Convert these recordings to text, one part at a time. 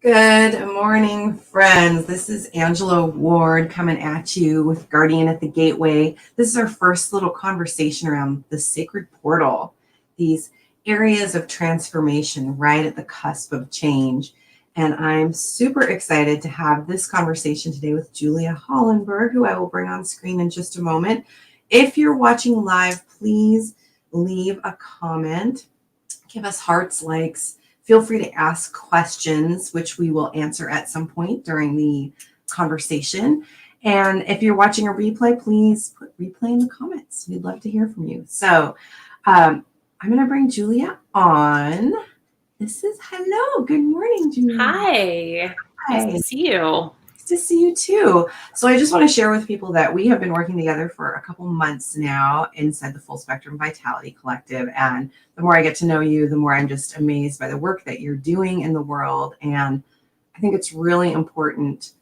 Good morning, friends. This is Angela Ward coming at you with Guardian at the Gateway. This is our first little conversation around the sacred portal, these areas of transformation right at the cusp of change. And I'm super excited to have this conversation today with Julia Hollenburg, who I will bring on screen in just a moment. If you're watching live, please leave a comment, give us hearts, likes. Feel free to ask questions, which we will answer at some point during the conversation. And if you're watching a replay, please put replay in the comments. We'd love to hear from you. So I'm going to bring Julia on. Hello. Good morning, Julia. Hi. Hi. Nice to see you. To see you too. So I just want to share with people that we have been working together for a couple months now inside the Full Spectrum Vitality Collective. And the more I get to know you, the more I'm just amazed by the work that you're doing in the world. And I think it's really important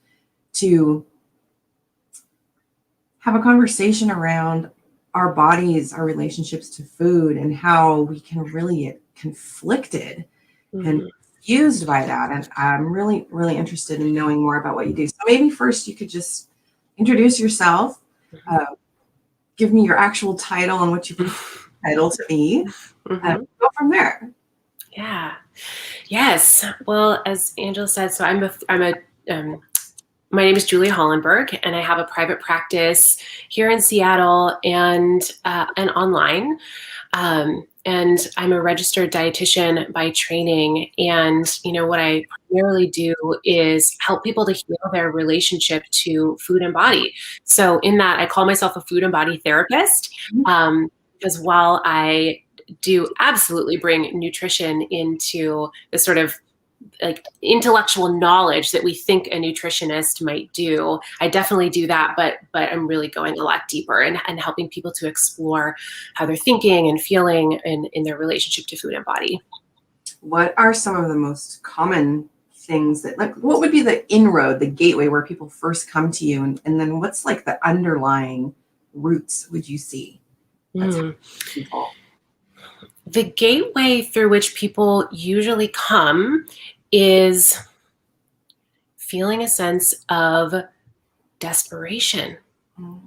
to have a conversation around our bodies, our relationships to food, and how we can really get conflicted and confused by that. And I'm really, really interested in knowing more about what you do. So maybe first you could just introduce yourself, give me your actual title and what you title to be, go from there. Yeah. Yes. Well, as Angela said, so my name is Julia Hollenburg, and I have a private practice here in Seattle and online. And I'm a registered dietitian by training. And, what I primarily do is help people to heal their relationship to food and body. So in that, I call myself a food and body therapist, because while I do absolutely bring nutrition into the sort of like intellectual knowledge that we think a nutritionist might do, I definitely do that, but I'm really going a lot deeper and helping people to explore how they're thinking and feeling in their relationship to food and body. What are some of the most common things what would be the inroad, the gateway where people first come to you, and then what's like the underlying roots would you see? People. The gateway through which people usually come is feeling a sense of desperation,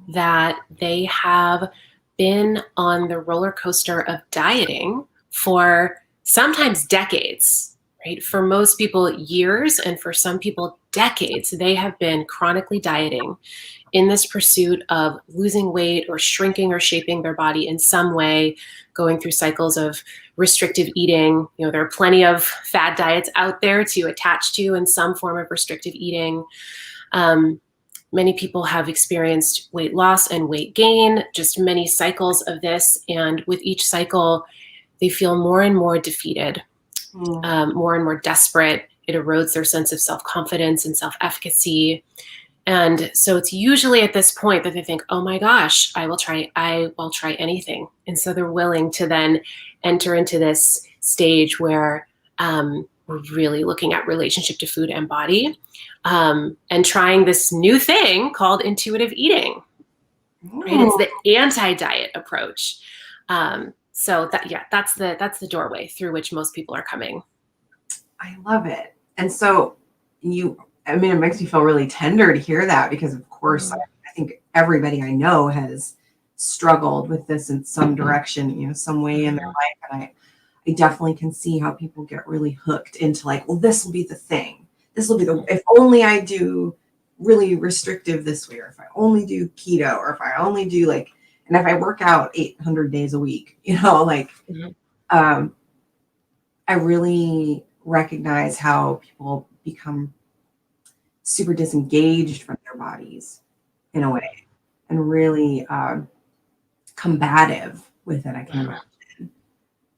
that they have been on the roller coaster of dieting for sometimes decades, right? For most people, years, and for some people, decades. They have been chronically dieting in this pursuit of losing weight or shrinking or shaping their body in some way, going through cycles of restrictive eating. There are plenty of fad diets out there to attach to in some form of restrictive eating. Many people have experienced weight loss and weight gain, just many cycles of this. And with each cycle, they feel more and more defeated, more and more desperate. It erodes their sense of self-confidence and self-efficacy. And so it's usually at this point that they think, oh my gosh, I will try anything. And so they're willing to then enter into this stage where we're really looking at relationship to food and body, and trying this new thing called intuitive eating. Right? It's the anti-diet approach. So that's the doorway through which most people are coming. I love it. And so it makes me feel really tender to hear that, because of course I think everybody I know has struggled with this in some direction, some way in their life. And I definitely can see how people get really hooked into like, well, this will be the thing. This will be if only I do really restrictive this way, or if I only do keto, or if I only do and if I work out 800 days a week, I really recognize how people become super disengaged from their bodies in a way, and really combative with it, I can imagine.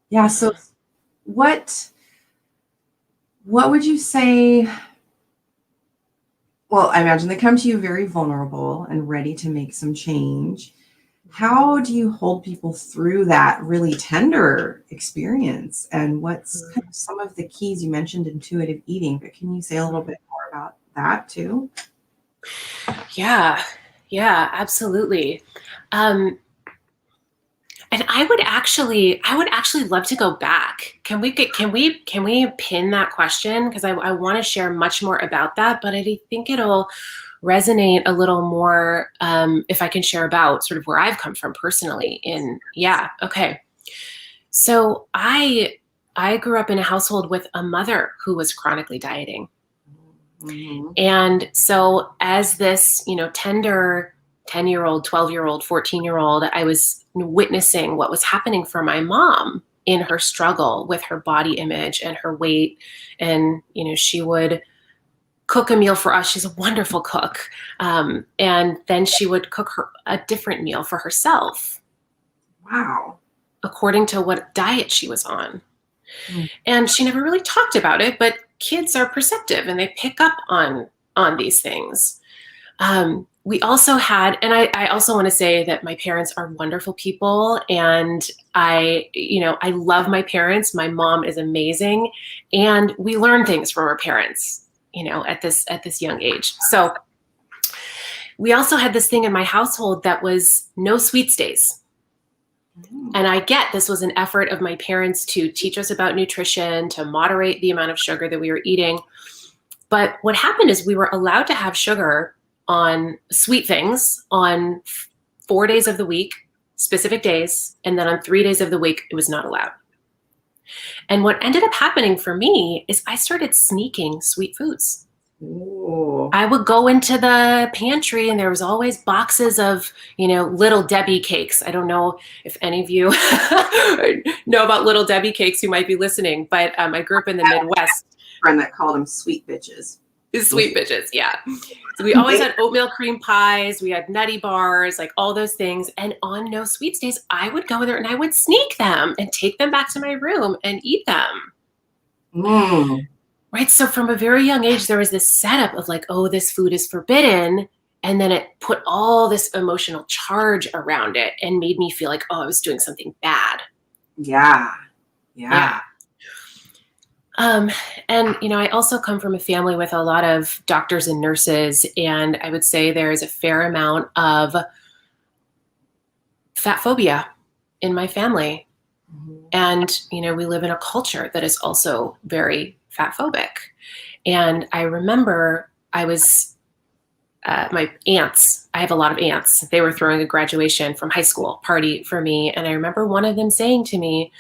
Yeah. So what would you say? Well, I imagine they come to you very vulnerable and ready to make some change. How do you hold people through that really tender experience? And what's kind of some of the keys? You mentioned intuitive eating, but can you say a little bit more about that too? Yeah, absolutely. And I would actually love to go back. Can we pin that question? Because I want to share much more about that, but I think it'll resonate a little more if I can share about sort of where I've come from personally. Okay. So I grew up in a household with a mother who was chronically dieting. Mm-hmm. And so as this, tender 10-year-old, 12-year-old, 14-year-old, I was witnessing what was happening for my mom in her struggle with her body image and her weight. And, she would cook a meal for us. She's a wonderful cook. And then she would cook a different meal for herself. Wow. According to what diet she was on. Mm. And she never really talked about it, but kids are perceptive and they pick up on these things. We also had, and I also want to say that my parents are wonderful people, and I love my parents. My mom is amazing, and we learn things from our parents, at this young age. So we also had this thing in my household that was no sweets days. And I get this was an effort of my parents to teach us about nutrition, to moderate the amount of sugar that we were eating. But what happened is we were allowed to have sugar on sweet things on 4 days of the week, specific days, and then on 3 days of the week, it was not allowed. And what ended up happening for me is I started sneaking sweet foods. Ooh. I would go into the pantry and there was always boxes of, Little Debbie cakes. I don't know if any of you know about Little Debbie cakes who might be listening, but I grew up in the Midwest. Friend that called them sweet bitches. Sweet bitches, yeah. So we always had oatmeal cream pies, we had nutty bars, like all those things. And on no sweets days, I would go there and I would sneak them and take them back to my room and eat them. Mm. Right. So from a very young age, there was this setup of like, oh, this food is forbidden. And then it put all this emotional charge around it and made me feel like, oh, I was doing something bad. Yeah. And, I also come from a family with a lot of doctors and nurses, and I would say there is a fair amount of fat phobia in my family. Mm-hmm. And, we live in a culture that is also very fat phobic. And I remember I was, my aunts, I have a lot of aunts. They were throwing a graduation from high school party for me. And I remember one of them saying to me,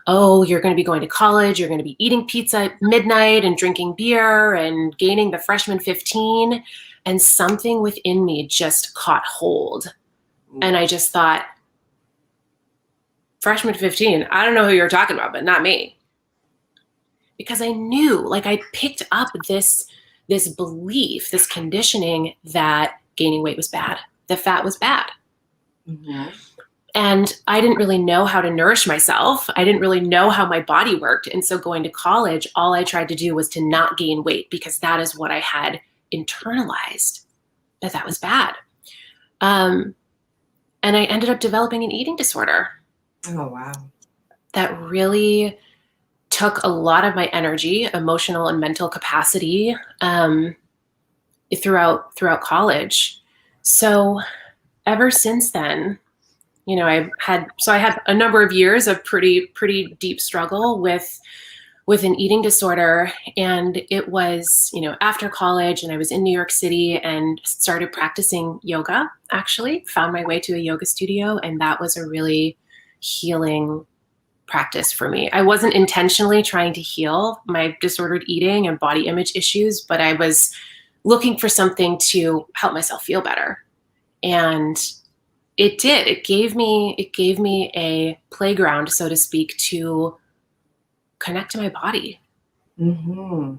oh, you're going to be going to college. You're going to be eating pizza at midnight and drinking beer and gaining the freshman 15. And something within me just caught hold. And I just thought, freshman 15, I don't know who you're talking about, but not me. Because I knew, like I picked up this belief, this conditioning that gaining weight was bad, that fat was bad. Mm-hmm. And I didn't really know how to nourish myself. I didn't really know how my body worked. And so going to college, all I tried to do was to not gain weight because that is what I had internalized, that was bad. And I ended up developing an eating disorder. Oh, wow. That really took a lot of my energy, emotional and mental capacity throughout college. So ever since then, I had a number of years of pretty deep struggle with an eating disorder. And it was, after college, and I was in New York City and started practicing yoga, actually found my way to a yoga studio. And that was a really healing practice for me. I wasn't intentionally trying to heal my disordered eating and body image issues, but I was looking for something to help myself feel better. And it did. It gave me a playground, so to speak, to connect to my body, mm-hmm.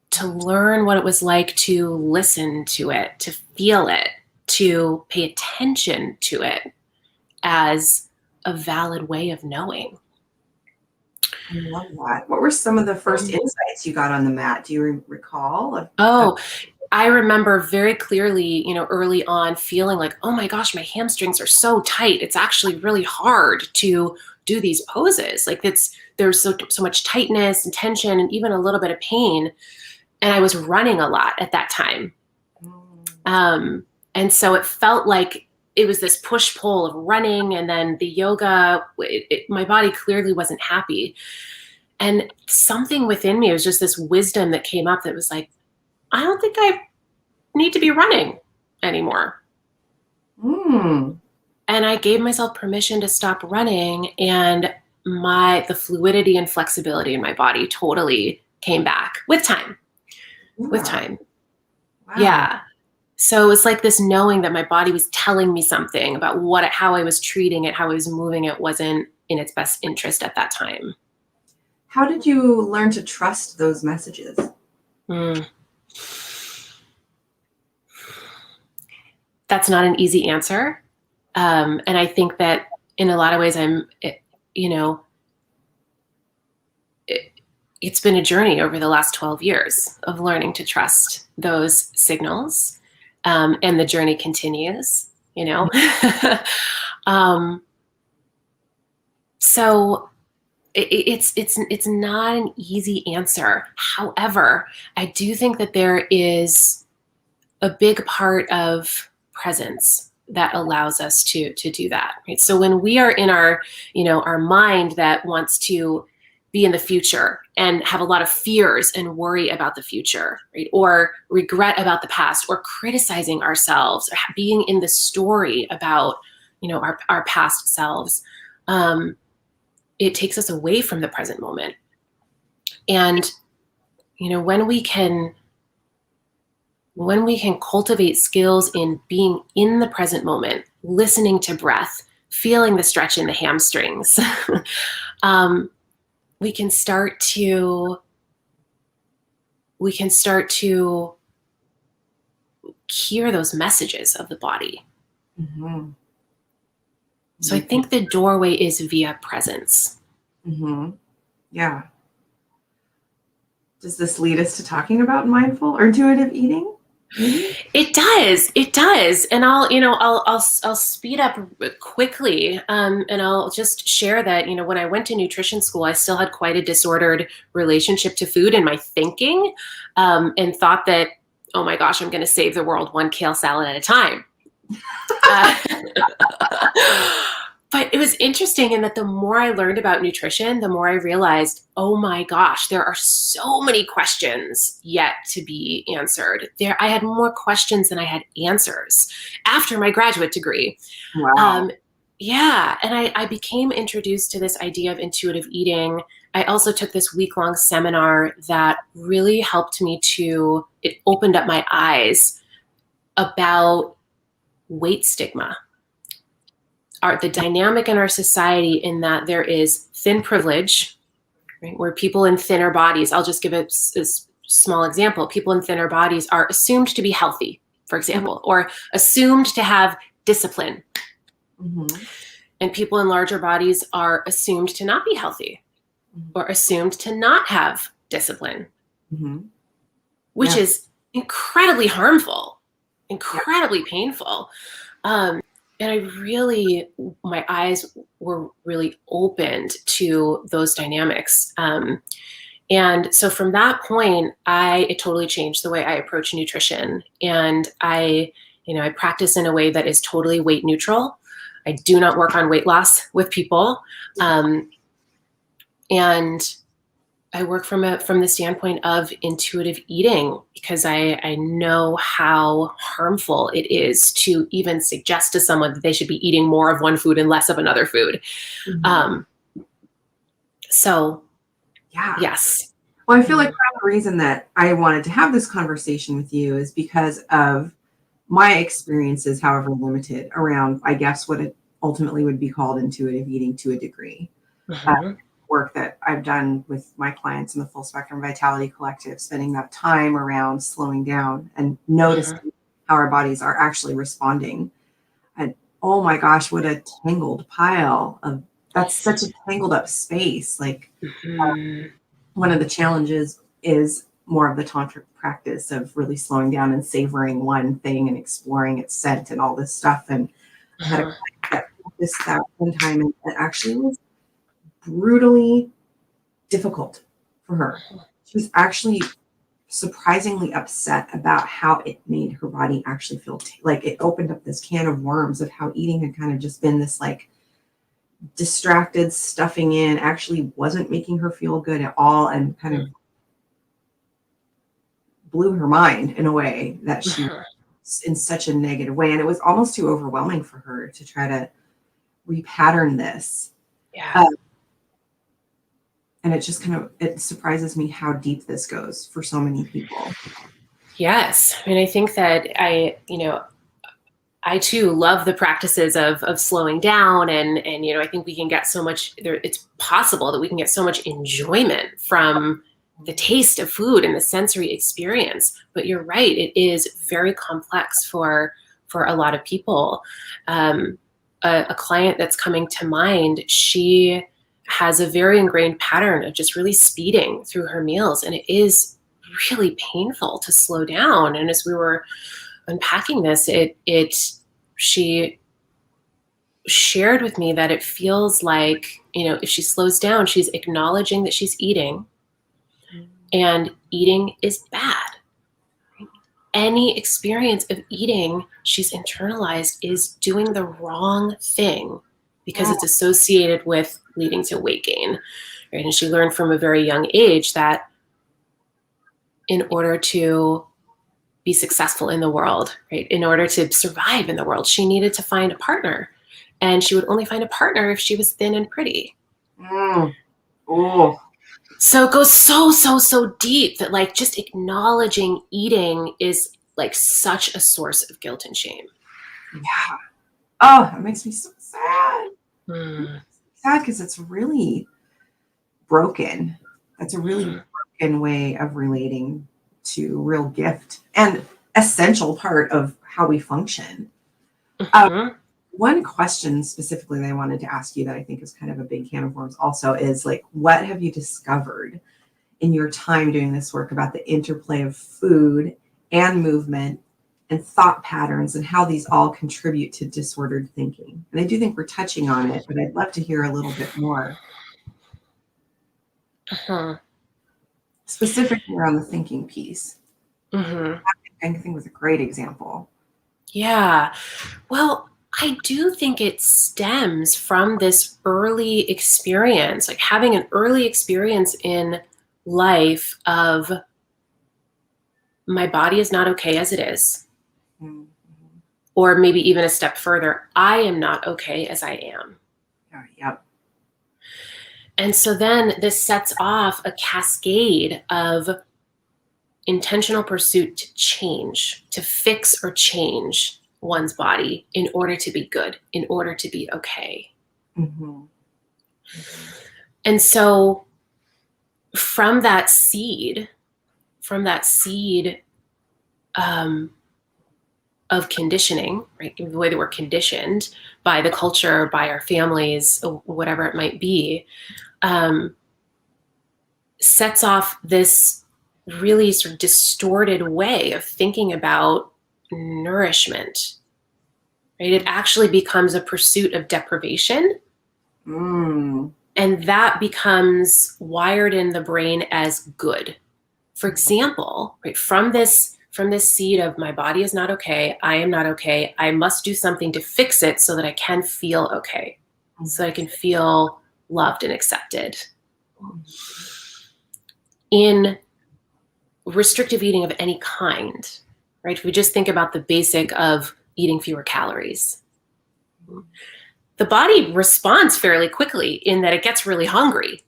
to learn what it was like to listen to it, to feel it, to pay attention to it as a valid way of knowing. I love that. What were some of the first insights you got on the mat? Do you recall? I remember very clearly, early on feeling like, oh my gosh, my hamstrings are so tight. It's actually really hard to do these poses. Like there's so much tightness and tension and even a little bit of pain. And I was running a lot at that time. And so it felt like it was this push pull of running, and then the yoga, my body clearly wasn't happy. And something within me, it was just this wisdom that came up that was like, I don't think I need to be running anymore. Mm. And I gave myself permission to stop running, and the fluidity and flexibility in my body totally came back with time. Yeah. With time. Wow. Yeah. So it was like this knowing that my body was telling me something about how I was treating it, how I was moving it wasn't in its best interest at that time. How did you learn to trust those messages? That's not an easy answer. And I think that in a lot of ways it's been a journey over the last 12 years of learning to trust those signals. And the journey continues, so it's not an easy answer. However, I do think that there is a big part of presence that allows us to do that. Right? So when we are in our mind that wants to be in the future and have a lot of fears and worry about the future, right? Or regret about the past, or criticizing ourselves, or being in the story about, our past selves, it takes us away from the present moment. And, when we can cultivate skills in being in the present moment, listening to breath, feeling the stretch in the hamstrings, we can start to hear those messages of the body. Mm-hmm. So I think the doorway is via presence. Mm-hmm. Yeah. Does this lead us to talking about mindful or intuitive eating? Mm-hmm. It does. And I'll speed up quickly. And I'll just share that, when I went to nutrition school, I still had quite a disordered relationship to food in my thinking, and thought that, oh my gosh, I'm going to save the world one kale salad at a time. But it was interesting in that the more I learned about nutrition, the more I realized, oh my gosh, there are so many questions yet to be answered. I had more questions than I had answers after my graduate degree. Wow. Yeah. And I became introduced to this idea of intuitive eating. I also took this week-long seminar that really helped me it opened up my eyes about weight stigma. The dynamic in our society, in that there is thin privilege, right, where people in thinner bodies, I'll just give a small example, people in thinner bodies are assumed to be healthy, for example, mm-hmm. or assumed to have discipline. Mm-hmm. And people in larger bodies are assumed to not be healthy, mm-hmm. or assumed to not have discipline, mm-hmm. which is incredibly harmful, incredibly painful. And my eyes were really opened to those dynamics. And so from that point, it totally changed the way I approach nutrition. And I practice in a way that is totally weight neutral. I do not work on weight loss with people. And I work from the standpoint of intuitive eating, because I know how harmful it is to even suggest to someone that they should be eating more of one food and less of another food. Mm-hmm. So, yeah. Yes. Well, I feel like part of the reason that I wanted to have this conversation with you is because of my experiences, however limited, around, I guess, what it ultimately would be called intuitive eating to a degree. Mm-hmm. Work that I've done with my clients in the Full Spectrum Vitality Collective, spending that time around slowing down and noticing how our bodies are actually responding. And oh my gosh, what a tangled pile of, that's such a tangled up space. Like one of the challenges is more of the Tantric practice of really slowing down and savoring one thing and exploring its scent and all this stuff. And I had a client that focused that one time, and it actually was brutally difficult for her. She was actually surprisingly upset about how it made her body actually feel like it opened up this can of worms of how eating had kind of just been this like distracted stuffing in, actually wasn't making her feel good at all, and kind of blew her mind in a way that she was in such a negative way. And it was almost too overwhelming for her to try to repattern this. Yeah. And it just kind of, it surprises me how deep this goes for so many people. Yes. I mean, I think that I too love the practices of slowing down, and I think we can get so much there. It's possible that we can get so much enjoyment from the taste of food and the sensory experience. But you're right, it is very complex for a lot of people. A client that's coming to mind, she has a very ingrained pattern of just really speeding through her meals, and it is really painful to slow down. And as we were unpacking this, she shared with me that it feels like, if she slows down, she's acknowledging that she's eating, and eating is bad. Any experience of eating she's internalized is doing the wrong thing because it's associated with leading to weight gain. Right? And she learned from a very young age that in order to be successful in the world, right, in order to survive in the world, she needed to find a partner. And she would only find a partner if she was thin and pretty. So it goes so deep that like just acknowledging eating is like such a source of guilt and shame. Yeah. Oh, it makes me so sad. Sad because it's really broken. That's a really broken way of relating to real gift and essential part of how we function. One question specifically that I wanted to ask you that I think is kind of a big can of worms also is like, what have you discovered in your time doing this work about the interplay of food and movement and thought patterns and how these all contribute to disordered thinking? And I do think we're touching on it, but I'd love to hear a little bit more. Specifically around the thinking piece. I think was a great example. Yeah. Well, I do think it stems from this early experience, like having an early experience in life of my body is not okay as it is. Or maybe even a step further, I am not okay as I am. Yep. And so then this sets off a cascade of intentional pursuit to change, to fix or change one's body in order to be good, in order to be okay. And so from that seed of conditioning, right, the way that we're conditioned by the culture, by our families, whatever it might be, sets off this really sort of distorted way of thinking about nourishment, right? It actually becomes a pursuit of deprivation. And that becomes wired in the brain as good. For example, right, from this seed of my body is not okay, I am not okay, I must do something to fix it so that I can feel okay, so I can feel loved and accepted. In restrictive eating of any kind, right? If we just think about the basic of eating fewer calories, the body responds fairly quickly in that it gets really hungry.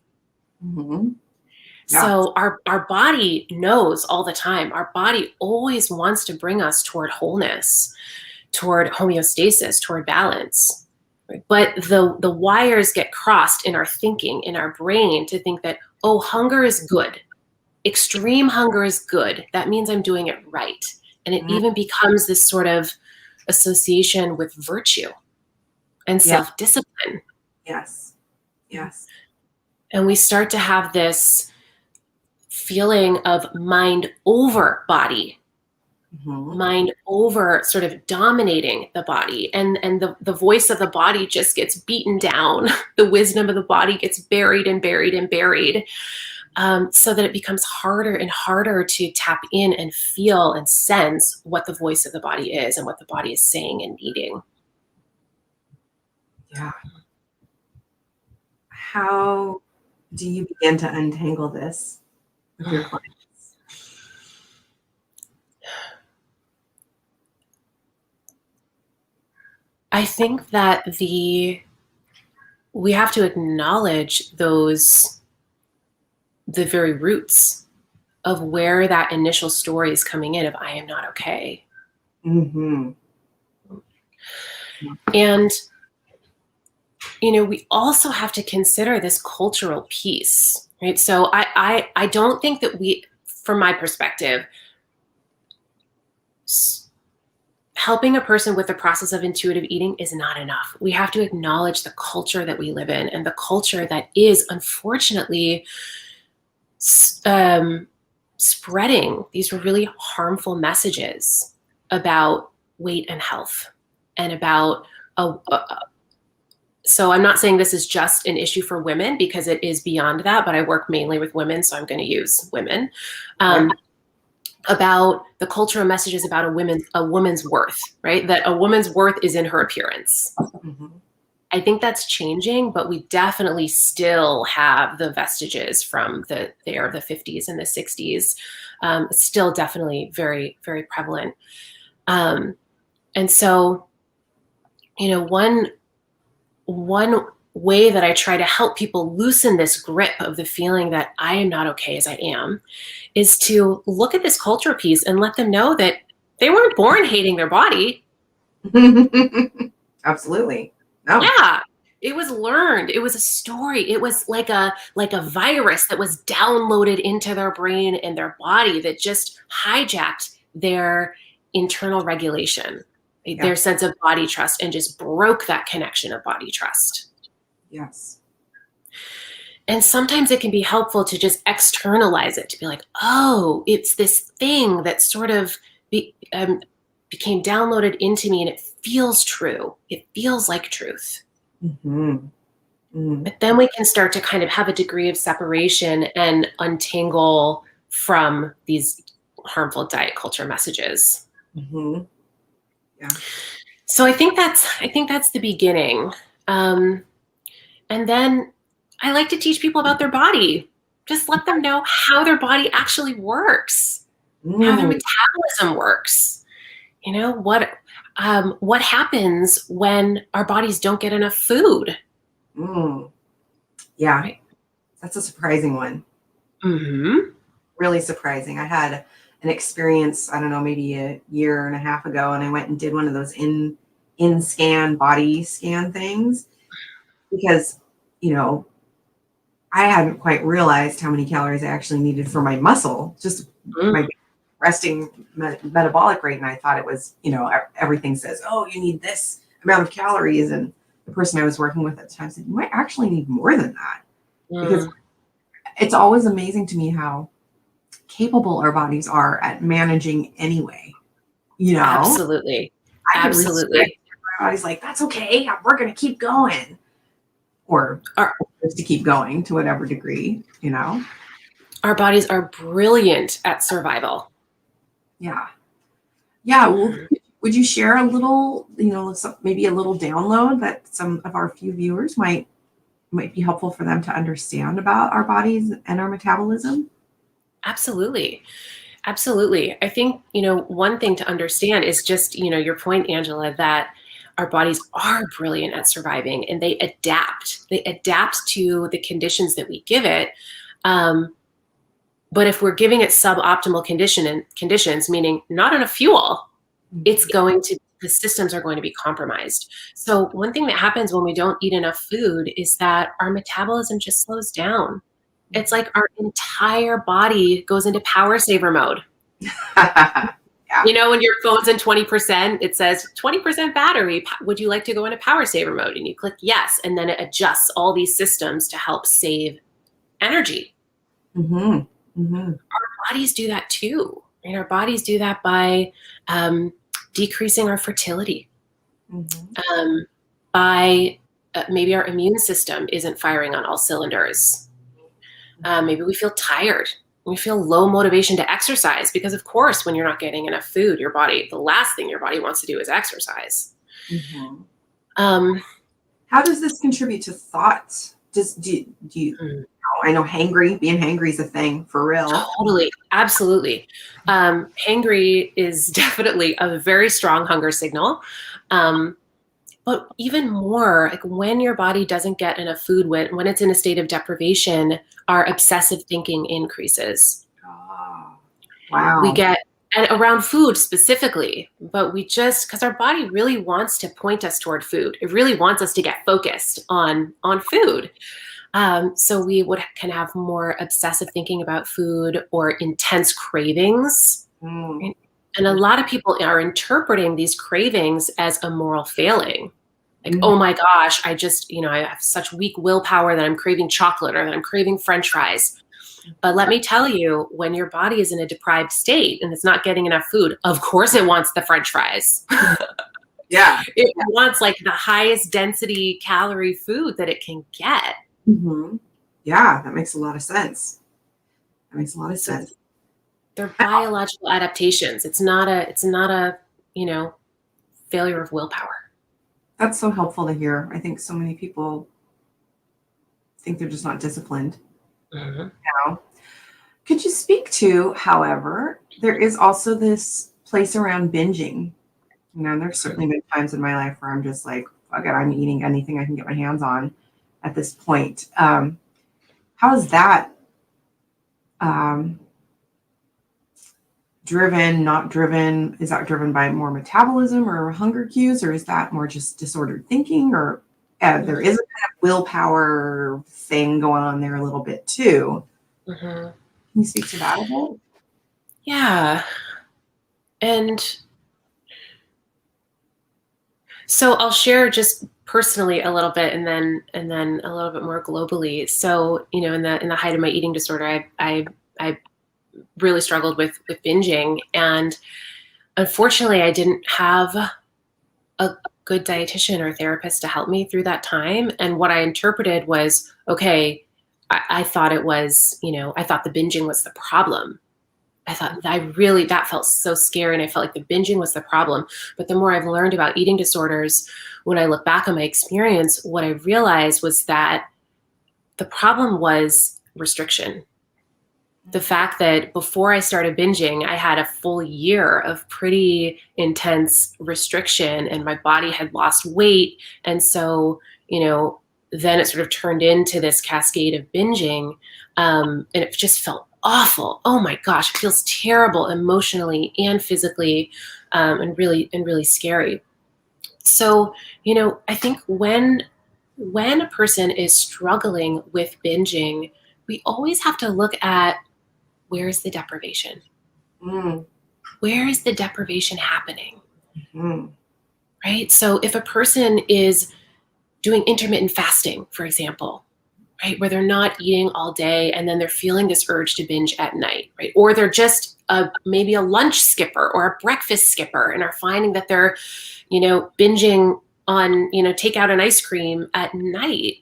So our body knows all the time. Our body always wants to bring us toward wholeness, toward homeostasis, toward balance. Right? But the wires get crossed in our thinking, in our brain, to think that, oh, hunger is good. Extreme hunger is good. That means I'm doing it right. And it even becomes this sort of association with virtue and self-discipline. Yes. And we start to have this feeling of mind over body, mind over sort of dominating the body. And the voice of the body just gets beaten down. The wisdom of the body gets buried and buried and buried. so that it becomes harder and harder to tap in and feel and sense what the voice of the body is and what the body is saying and needing. Yeah. How do you begin to untangle this with your clients? I think that we have to acknowledge the very roots of where that initial story is coming in of I am not okay. Mm-hmm. And, you know, we also have to consider this cultural piece, right? So I don't think that we, from my perspective, helping a person with the process of intuitive eating is not enough. We have to acknowledge the culture that we live in and the culture that is unfortunately spreading these really harmful messages about weight and health and about so I'm not saying this is just an issue for women because it is beyond that, but I work mainly with women, so I'm going to use women. About the cultural messages about a woman's worth, right? That a woman's worth is in her appearance. Mm-hmm. I think that's changing, but we definitely still have the vestiges from the 50s and the 60s. It's still definitely very, very prevalent. And so, you know, one way that I try to help people loosen this grip of the feeling that I am not okay as I am is to look at this culture piece and let them know that they weren't born hating their body. Absolutely. No. Yeah. It was learned. It was a story. It was like a virus that was downloaded into their brain and their body that just hijacked their internal regulation, their sense of body trust, and just broke that connection of body trust. Yes. And sometimes it can be helpful to just externalize it, to be like, oh, it's this thing that sort of became downloaded into me and it feels true. It feels like truth. Mm-hmm. Mm-hmm. But then we can start to kind of have a degree of separation and untangle from these harmful diet culture messages. Mm-hmm. Yeah. So I think that's the beginning. And then I like to teach people about their body. Just let them know how their body actually works, how their metabolism works. You know, what happens when our bodies don't get enough food? Yeah, right. That's a surprising one. Mm-hmm. Really surprising. I had an experience, I don't know, maybe a year and a half ago, and I went and did one of those in scan body scan things because, you know, I hadn't quite realized how many calories I actually needed for my muscle, just my resting metabolic rate. And I thought it was, you know, everything says, oh, you need this amount of calories. And the person I was working with at the time said, you might actually need more than that. Because it's always amazing to me how capable our bodies are at managing anyway. You know? Absolutely. Absolutely. My body's like, that's okay. We're going to keep going. Or just to keep going to whatever degree, you know? Our bodies are brilliant at survival. Yeah. Yeah. Well, would you share a little, you know, maybe a little download that some of our few viewers might be helpful for them to understand about our bodies and our metabolism? Absolutely. Absolutely. I think, you know, one thing to understand is just, you know, your point, Angela, that our bodies are brilliant at surviving and they adapt. They adapt to the conditions that we give it. But if we're giving it suboptimal conditions, meaning not enough fuel, the systems are going to be compromised. So one thing that happens when we don't eat enough food is that our metabolism just slows down. It's like our entire body goes into power saver mode. You know, when your phone's in 20%, it says 20% battery. Would you like to go into power saver mode? And you click yes. And then it adjusts all these systems to help save energy. Our bodies do that too. And our bodies do that by decreasing our fertility, by maybe our immune system isn't firing on all cylinders. Maybe we feel tired. We feel low motivation to exercise because, of course, when you're not getting enough food, the last thing your body wants to do is exercise. Mm-hmm. How does this contribute to thoughts? Do you? I know being hangry is a thing for real. Totally, absolutely. Hangry is definitely a very strong hunger signal. But even more, like when your body doesn't get enough food, when it's in a state of deprivation, our obsessive thinking increases. Oh, wow. And around food specifically, but because our body really wants to point us toward food. It really wants us to get focused on food. So we can have more obsessive thinking about food or intense cravings. Mm. And a lot of people are interpreting these cravings as a moral failing. Like, oh my gosh, I have such weak willpower that I'm craving chocolate or that I'm craving French fries. But let me tell you, when your body is in a deprived state and it's not getting enough food, of course it wants the French fries. Yeah. It wants like the highest density calorie food that it can get. Mm-hmm. Yeah, that makes a lot of sense. They're biological adaptations. It's not a failure of willpower. That's so helpful to hear. I think so many people think they're just not disciplined. Mm-hmm. Could you speak to, however, there is also this place around binging. There's certainly been times in my life where I'm just like, fuck it, I'm eating anything I can get my hands on at this point. How is that driven, not driven? Is that driven by more metabolism or hunger cues, or is that more just disordered thinking? Or there is a kind of willpower thing going on there a little bit too. Mm-hmm. Can you speak to that a bit? Yeah. And so I'll share just personally a little bit and then a little bit more globally. So, in the height of my eating disorder, I really struggled with binging, and unfortunately I didn't have a good dietitian or therapist to help me through that time. And what I interpreted was, okay, I thought it was, I thought the binging was the problem. I thought that felt so scary, and I felt like the binging was the problem. But the more I've learned about eating disorders, when I look back on my experience, what I realized was that the problem was restriction. The fact that before I started binging, I had a full year of pretty intense restriction and my body had lost weight. And so, then it sort of turned into this cascade of binging, and it just felt awful. Oh my gosh, it feels terrible emotionally and physically, and really scary. So, I think when a person is struggling with binging, we always have to look at, where's the deprivation? Where is the deprivation happening? Right? So if a person is doing intermittent fasting, for example, right, where they're not eating all day and then they're feeling this urge to binge at night, right? Or they're just maybe a lunch skipper or a breakfast skipper and are finding that they're, binging on, takeout and ice cream at night.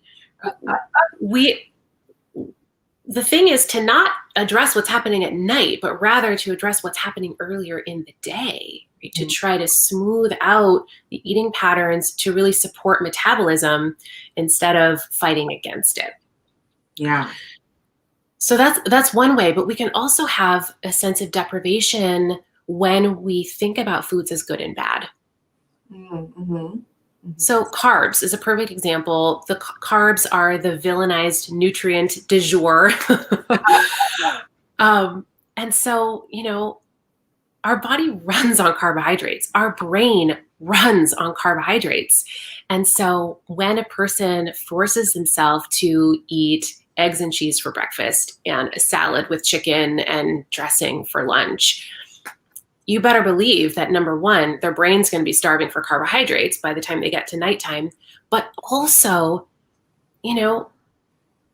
The thing is to not address what's happening at night, but rather to address what's happening earlier in the day, right? To try to smooth out the eating patterns to really support metabolism instead of fighting against it. Yeah. So that's one way, but we can also have a sense of deprivation when we think about foods as good and bad. So carbs is a perfect example. The carbs are the villainized nutrient du jour. And so, our body runs on carbohydrates. Our brain runs on carbohydrates. And so when a person forces themselves to eat eggs and cheese for breakfast and a salad with chicken and dressing for lunch, you better believe that, number one, their brain's going to be starving for carbohydrates by the time they get to nighttime, but also,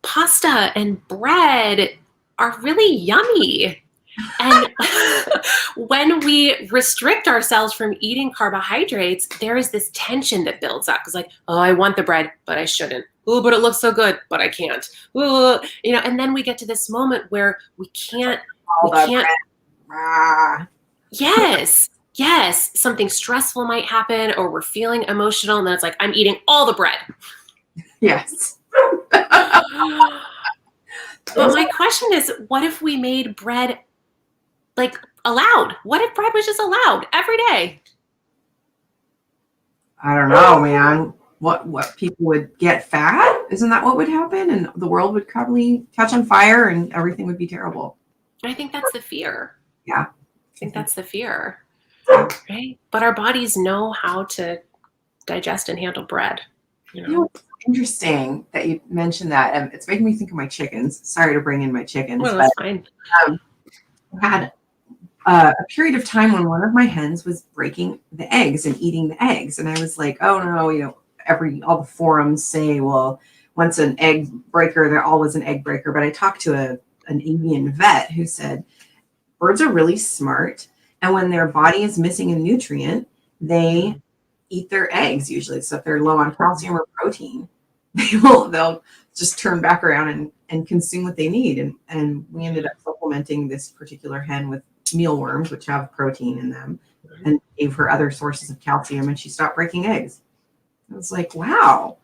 pasta and bread are really yummy. And when we restrict ourselves from eating carbohydrates, there is this tension that builds up. It's like, oh, I want the bread, but I shouldn't. Oh, but it looks so good, but I can't. Ooh, and then we get to this moment where we can't. All the bread. Ah. Yes. Yes. Something stressful might happen, or we're feeling emotional, and then it's like, I'm eating all the bread. Yes. But my question is, what if we made bread like allowed? What if bread was just allowed every day? I don't know, man. What people would get fat? Isn't that what would happen? And the world would probably catch on fire and everything would be terrible. I think that's the fear. Yeah. I think that's the fear. Right? But our bodies know how to digest and handle bread. It's interesting that you mentioned that. It's making me think of my chickens. Sorry to bring in my chickens. Well, that's fine. I had a period of time when one of my hens was breaking the eggs and eating the eggs. And I was like, oh no, all the forums say, well, once an egg breaker, they're always an egg breaker. But I talked to an avian vet who said birds are really smart. And when their body is missing a nutrient, they eat their eggs usually. So if they're low on calcium or protein, they'll just turn back around and consume what they need. And we ended up supplementing this particular hen with mealworms, which have protein in them, and gave her other sources of calcium, and she stopped breaking eggs. I was like, wow,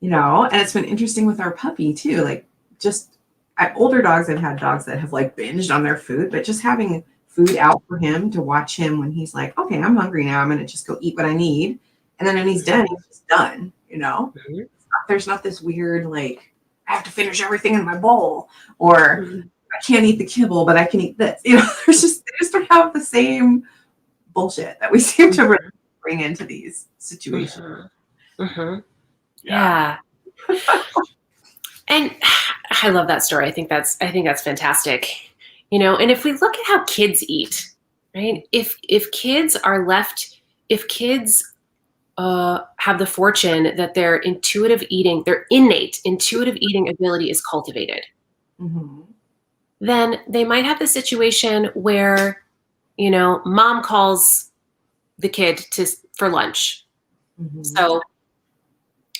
and it's been interesting with our puppy too. Like just at older dogs, I've had dogs that have like binged on their food, but just having food out for him to watch him when he's like, okay, I'm hungry now. I'm going to just go eat what I need. And then when he's done, he's just done, There's not this weird, like, I have to finish everything in my bowl, or I can't eat the kibble, but I can eat this. They just don't have the same bullshit that we seem to really bring into these situations. Yeah. And I love that story. I think that's fantastic. And if we look at how kids eat, right? If kids are left, if kids have the fortune that their innate intuitive eating ability is cultivated, then they might have the situation where, mom calls the kid for lunch. So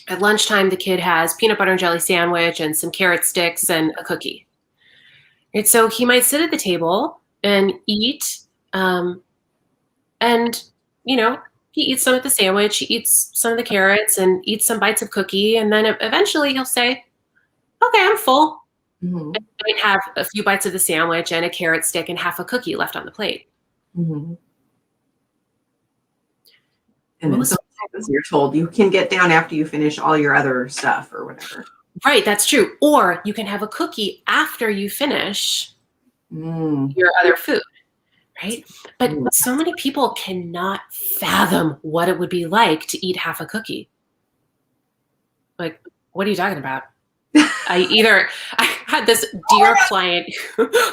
at lunchtime, the kid has peanut butter and jelly sandwich and some carrot sticks and a cookie. And so he might sit at the table and eat, and, he eats some of the sandwich, he eats some of the carrots and eats some bites of cookie. And then eventually he'll say, okay, I'm full. And he might have a few bites of the sandwich and a carrot stick and half a cookie left on the plate. And then sometimes you're told you can get down after you finish all your other stuff or whatever. Right, that's true. Or you can have a cookie after you finish your other food, right? But so many people cannot fathom what it would be like to eat half a cookie. Like, what are you talking about? I had this dear client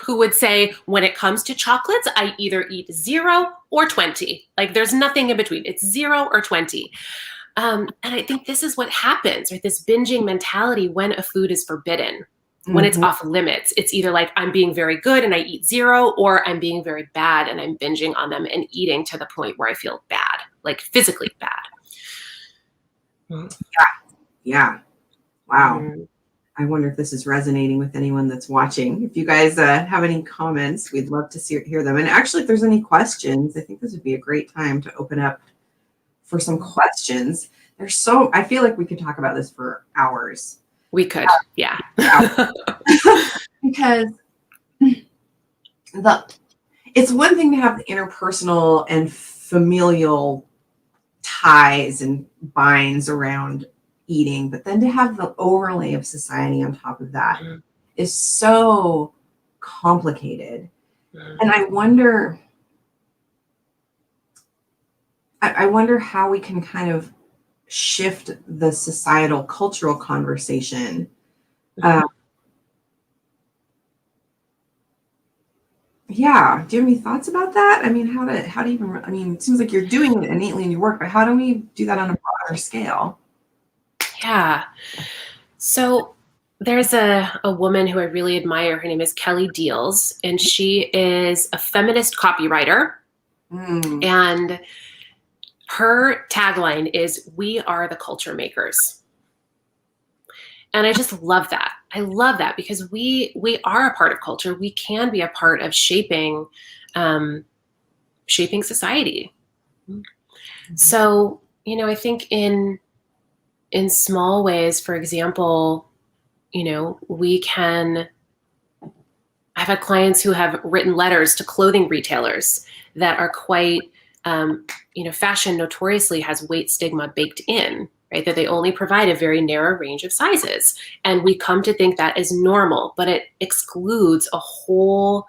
who would say, when it comes to chocolates, I either eat 0 or 20. Like, there's nothing in between. It's 0 or 20. And I think this is what happens, right? This binging mentality when a food is forbidden, when it's off limits. It's either like, I'm being very good and I eat 0, or I'm being very bad and I'm binging on them and eating to the point where I feel bad, like physically bad. Yeah. Wow. I wonder if this is resonating with anyone that's watching. If you guys have any comments, we'd love to hear them. And actually, if there's any questions, I think this would be a great time to open up for some questions. I feel like we could talk about this for hours. We could, yeah. Because it's one thing to have the interpersonal and familial ties and binds around eating, but then to have the overlay of society on top of that is so complicated. And I wonder how we can kind of shift the societal cultural conversation. Yeah. Do you have any thoughts about that? I mean, how do you even, it seems like you're doing it innately in your work, but how do we do that on a broader scale? Yeah. So there's a woman who I really admire. Her name is Kelly Deals, and she is a feminist copywriter. And her tagline is, "We are the culture makers." And I just love that. I love that because we are a part of culture. We can be a part of shaping shaping society. So, I think in small ways, for example, I've had clients who have written letters to clothing retailers that are quite, fashion notoriously has weight stigma baked in, right? That they only provide a very narrow range of sizes. And we come to think that is normal, but it excludes a whole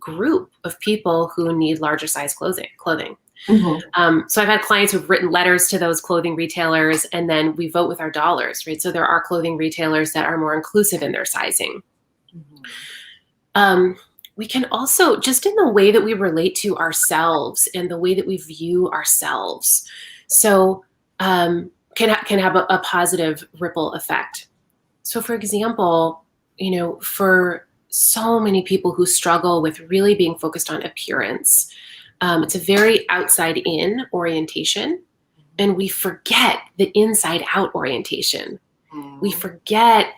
group of people who need larger size clothing. So I've had clients who've written letters to those clothing retailers, and then we vote with our dollars, right? So there are clothing retailers that are more inclusive in their sizing. We can also, just in the way that we relate to ourselves and the way that we view ourselves, so can have a positive ripple effect. So for example, for so many people who struggle with really being focused on appearance, it's a very outside in orientation, and we forget the inside out orientation. We forget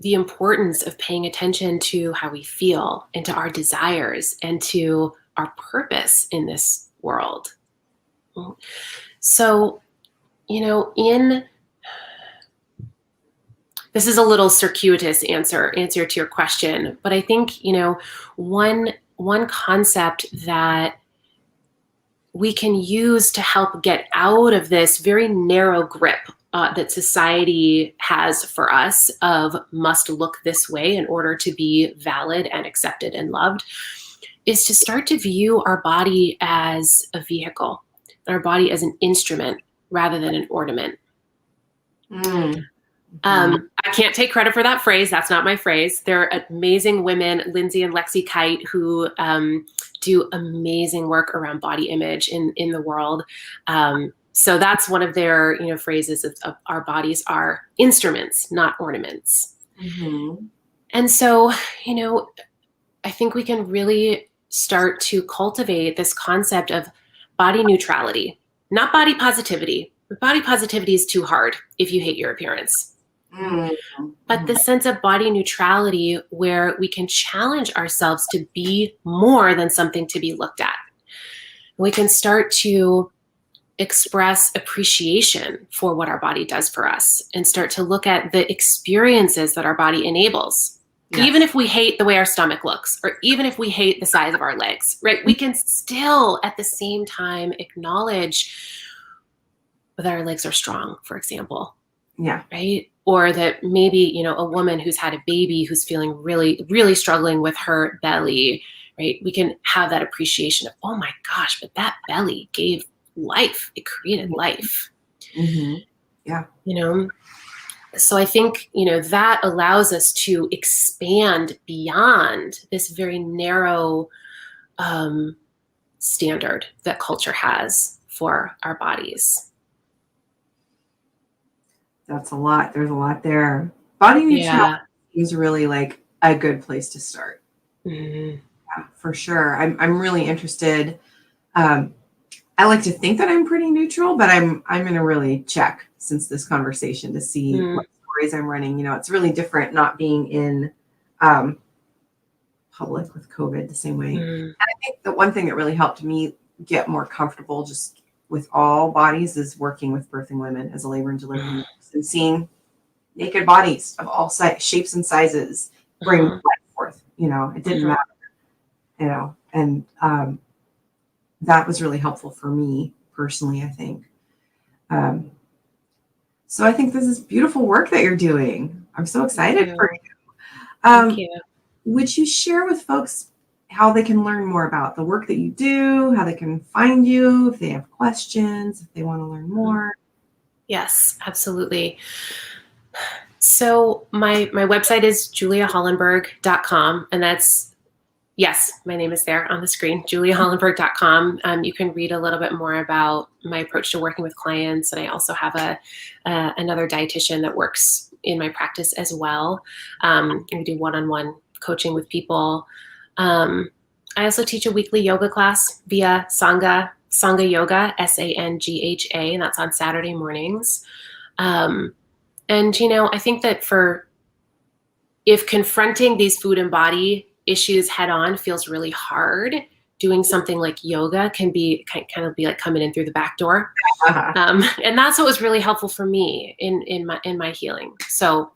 the importance of paying attention to how we feel and to our desires and to our purpose in this world. So, this is a little circuitous answer to your question, but I think, one concept that we can use to help get out of this very narrow grip that society has for us of must look this way in order to be valid and accepted and loved is to start to view our body as a vehicle, our body as an instrument rather than an ornament. I can't take credit for that phrase. That's not my phrase. There are amazing women, Lindsay and Lexi Kite, who do amazing work around body image in the world. So that's one of their phrases of our bodies are instruments, not ornaments. And so, I think we can really start to cultivate this concept of body neutrality, not body positivity. Body positivity is too hard if you hate your appearance. But the sense of body neutrality where we can challenge ourselves to be more than something to be looked at. We can start to express appreciation for what our body does for us and start to look at the experiences that our body enables. Yes. Even if we hate the way our stomach looks, or even if we hate the size of our legs, right? We can still at the same time acknowledge that our legs are strong, for example. Yeah. Right. Or that maybe, a woman who's had a baby who's feeling really, really struggling with her belly, right? We can have that appreciation of, oh my gosh, but that belly gave life. It created life. Yeah. So I think, that allows us to expand beyond this very narrow standard that culture has for our bodies. That's a lot. There's a lot there. Body neutrality is really like a good place to start. Yeah, for sure. I'm really interested. I like to think that I'm pretty neutral, but I'm going to really check since this conversation to see what stories I'm running. It's really different not being in public with COVID the same way. And I think the one thing that really helped me get more comfortable just with all bodies is working with birthing women as a labor and delivery nurse and seeing naked bodies of all shapes and sizes bring life forth. It didn't matter, and that was really helpful for me personally, I think. So I think this is beautiful work that you're doing. I'm so excited for you. Thank you. Would you share with folks how they can learn more about the work that you do, how they can find you, if they have questions, if they want to learn more? Yes, absolutely. So my website is juliahollenburg.com, and that's, yes, my name is there on the screen, juliahollenburg.com. You can read a little bit more about my approach to working with clients, and I also have another dietitian that works in my practice as well. And we do one-on-one coaching with people. I also teach a weekly yoga class via Sangha Sangha Yoga, Sangha, and that's on Saturday mornings. And, I think that if confronting these food and body issues head on feels really hard, doing something like yoga can be kind of be like coming in through the back door. And that's what was really helpful for me in my healing. So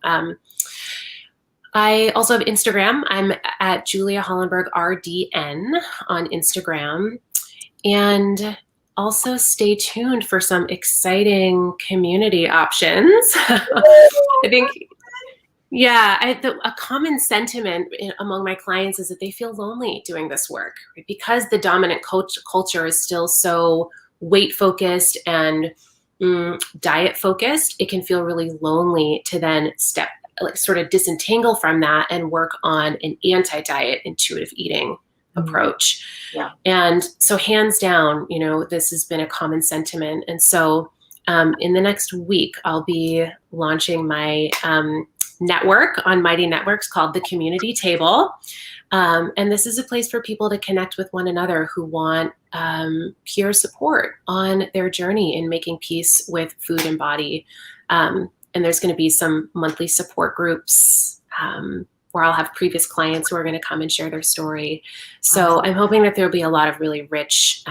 I also have Instagram. I'm at Julia Hollenburg RDN on Instagram. And also stay tuned for some exciting community options. I think, a common sentiment among my clients is that they feel lonely doing this work, right? Because the dominant culture is still so weight focused and diet focused. It can feel really lonely to then sort of disentangle from that and work on an anti-diet intuitive eating approach. Yeah. And so hands down, this has been a common sentiment. And so in the next week, I'll be launching my network on Mighty Networks called the Community Table. And this is a place for people to connect with one another who want peer support on their journey in making peace with food and body. And there's going to be some monthly support groups where I'll have previous clients who are going to come and share their story. So I'm hoping that there'll be a lot of really rich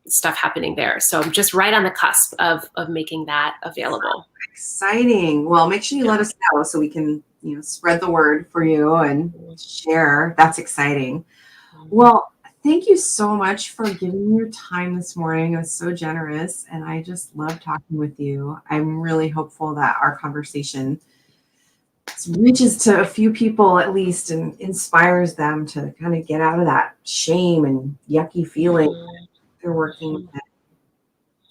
stuff happening there. So I'm just right on the cusp of making that available. Exciting. Well, make sure you let us know so we can, spread the word for you and share. That's exciting. Well, thank you so much for giving me your time this morning. It was so generous, and I just love talking with you. I'm really hopeful that our conversation reaches to a few people at least and inspires them to kind of get out of that shame and yucky feeling they're working with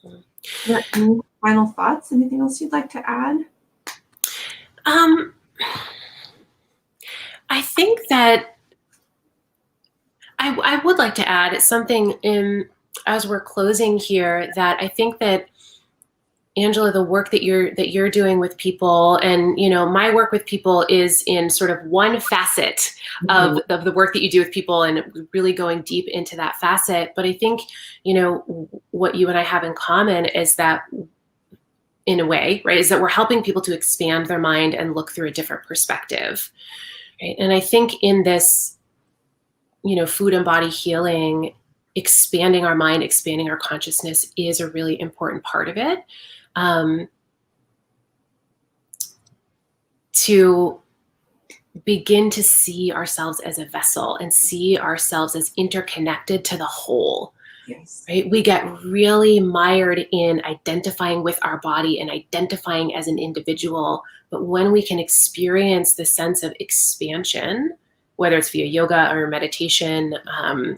it. Yeah, any final thoughts? Anything else you'd like to add? I think that I would like to add something as we're closing here, that I think that, Angela, the work that you're doing with people, and my work with people is in sort of one facet of the work that you do with people, and really going deep into that facet. But I think what you and I have in common is that, in a way, right, is that we're helping people to expand their mind and look through a different perspective, right? And I think in this, food and body healing, expanding our mind, expanding our consciousness is a really important part of it. To begin to see ourselves as a vessel and see ourselves as interconnected to the whole. Yes. Right? We get really mired in identifying with our body and identifying as an individual. But when we can experience the sense of expansion, whether it's via yoga or meditation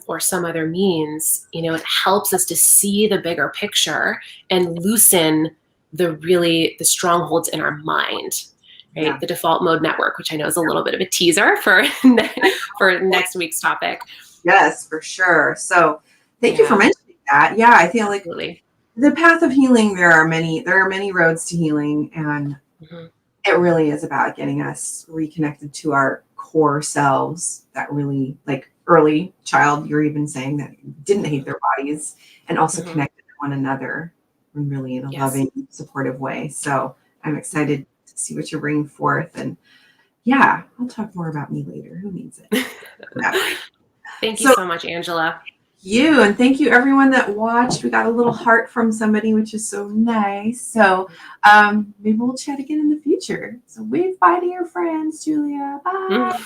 or some other means, it helps us to see the bigger picture and loosen the strongholds in our mind, right? Yeah. The default mode network, which I know is a little bit of a teaser for next week's topic. Yes, for sure. So thank you for mentioning that. Yeah, I feel like Absolutely. The path of healing, there are many roads to healing, and it really is about getting us reconnected to our core selves that really, like early child, you're even saying that didn't hate their bodies, and also connected to one another and really in a loving, supportive way. So I'm excited to see what you're bringing forth. And yeah, I'll talk more about me later. Who needs it? Thank you so much, Angela. And thank you everyone that watched. We got a little heart from somebody, which is so nice. So maybe we'll chat again in the future. So wave bye to your friends, Julia. Bye.